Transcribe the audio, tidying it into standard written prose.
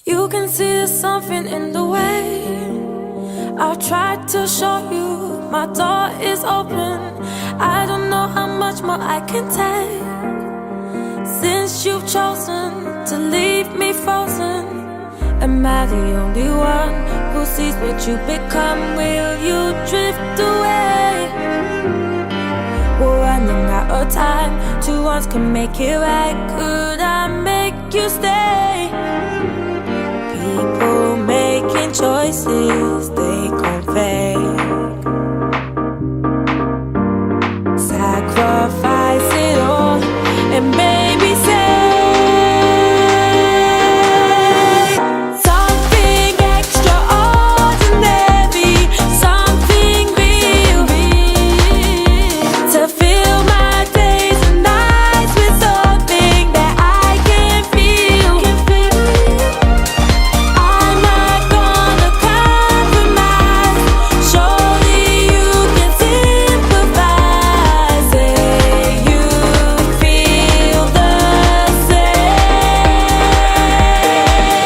You can see there's something in the way. I've tried to show you my door is open. I don't know how much more I can take. Since you've chosen to leave me frozen, am I the only one who sees what you become? Will you drift away? We're running out of time. Two ones can make it right. Could I make you stay? People making choices,